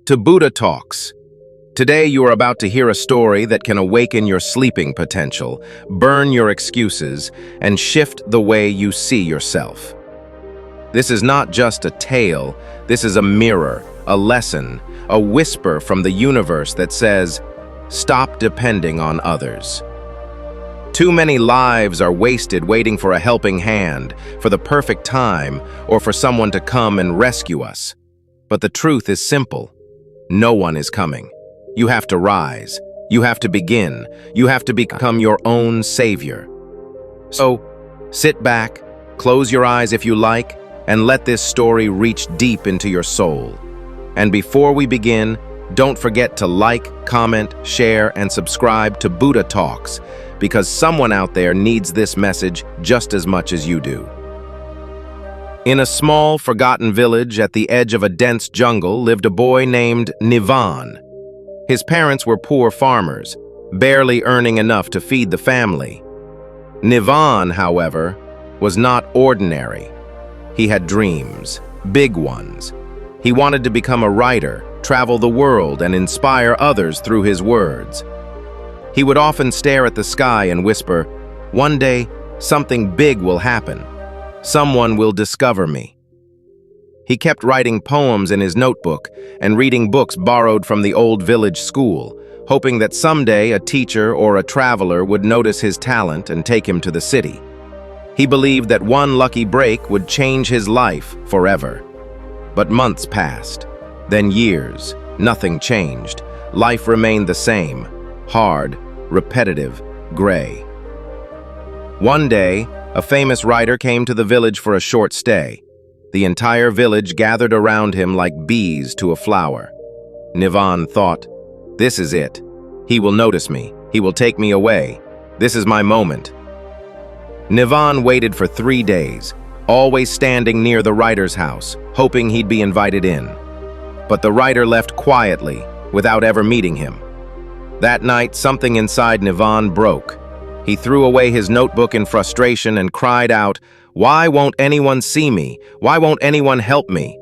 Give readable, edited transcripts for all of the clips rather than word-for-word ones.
to Buddha Talks. Today you are about to hear a story that can awaken your sleeping potential, burn your excuses, and shift the way you see yourself. This is not just a tale, this is a mirror, a lesson, a whisper from the universe that says, stop depending on others. Too many lives are wasted waiting for a helping hand, for the perfect time, or for someone to come and rescue us. But the truth is simple. No one is coming. You have to rise. You have to begin. You have to become your own savior. So, sit back, close your eyes if you like, and let this story reach deep into your soul. And before we begin, don't forget to like, comment, share, and subscribe to Buddha Talks, because someone out there needs this message just as much as you do. In a small, forgotten village at the edge of a dense jungle lived a boy named Nivaan. His parents were poor farmers, barely earning enough to feed the family. Nivaan, however, was not ordinary. He had dreams, big ones. He wanted to become a writer, travel the world, and inspire others through his words. He would often stare at the sky and whisper, "One day, something big will happen. Someone will discover me." He kept writing poems in his notebook and reading books borrowed from the old village school, hoping that someday a teacher or a traveler would notice his talent and take him to the city. He believed that one lucky break would change his life forever. But months passed, then years. Nothing changed. Life remained the same, hard, repetitive, gray. One day, a famous writer came to the village for a short stay. The entire village gathered around him like bees to a flower. Nivaan thought, "This is it. He will notice me. He will take me away. This is my moment." Nivaan waited for 3 days, always standing near the writer's house, hoping he'd be invited in. But the writer left quietly, without ever meeting him. That night, something inside Nivaan broke. He threw away his notebook in frustration and cried out, "Why won't anyone see me? Why won't anyone help me?"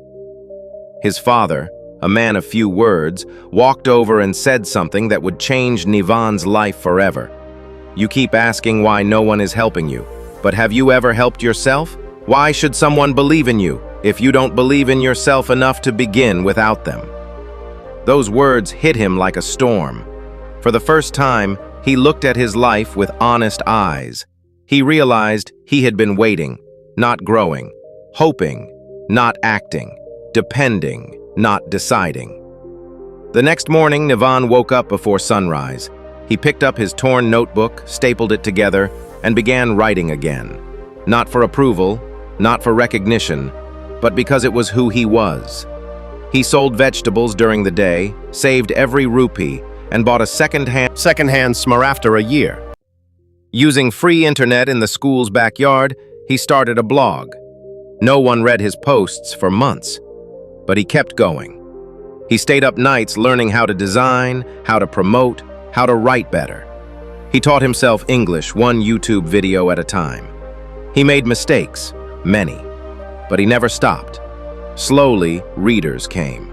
His father, a man of few words, walked over and said something that would change Nivaan's life forever. "You keep asking why no one is helping you, but have you ever helped yourself? Why should someone believe in you if you don't believe in yourself enough to begin without them?" Those words hit him like a storm. For the first time, he looked at his life with honest eyes. He realized he had been waiting, not growing, hoping, not acting, depending, not deciding. The next morning, Nivaan woke up before sunrise. He picked up his torn notebook, stapled it together, and began writing again. Not for approval, not for recognition, but because it was who he was. He sold vegetables during the day, saved every rupee, and bought a second-hand smar after a year. Using free internet in the school's backyard, he started a blog. No one read his posts for months, but he kept going. He stayed up nights learning how to design, how to promote, how to write better. He taught himself English one YouTube video at a time. He made mistakes, many, but he never stopped. Slowly, readers came,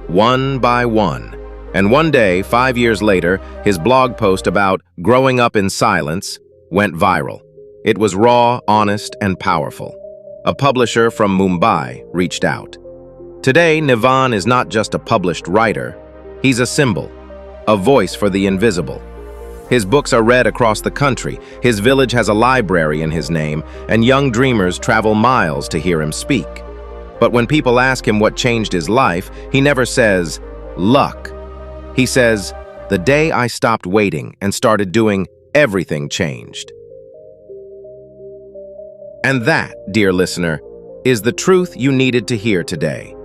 one by one. And one day, 5 years later, his blog post about growing up in silence went viral. It was raw, honest, and powerful. A publisher from Mumbai reached out. Today, Nivaan is not just a published writer. He's a symbol, a voice for the invisible. His books are read across the country. His village has a library in his name, and young dreamers travel miles to hear him speak. But when people ask him what changed his life, he never says, "Luck." He says, "The day I stopped waiting and started doing, everything changed." And that, dear listener, is the truth you needed to hear today.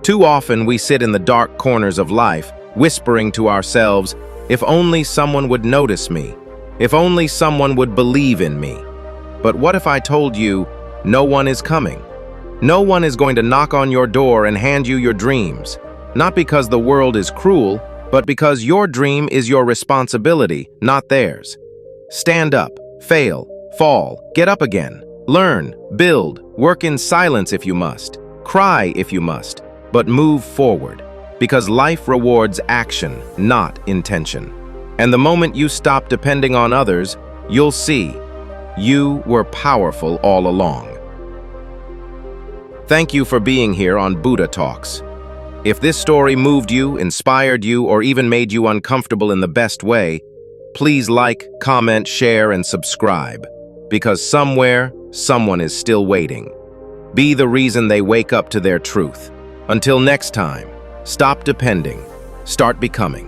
Too often we sit in the dark corners of life, whispering to ourselves, "If only someone would notice me. If only someone would believe in me." But what if I told you, no one is coming? No one is going to knock on your door and hand you your dreams. Not because the world is cruel, but because your dream is your responsibility, not theirs. Stand up, fail, fall, get up again. Learn, build, work in silence if you must. Cry if you must, but move forward. Because life rewards action, not intention. And the moment you stop depending on others, you'll see you were powerful all along. Thank you for being here on Buddha Talks. If this story moved you, inspired you, or even made you uncomfortable in the best way, please like, comment, share, and subscribe. Because somewhere, someone is still waiting. Be the reason they wake up to their truth. Until next time, stop depending, start becoming.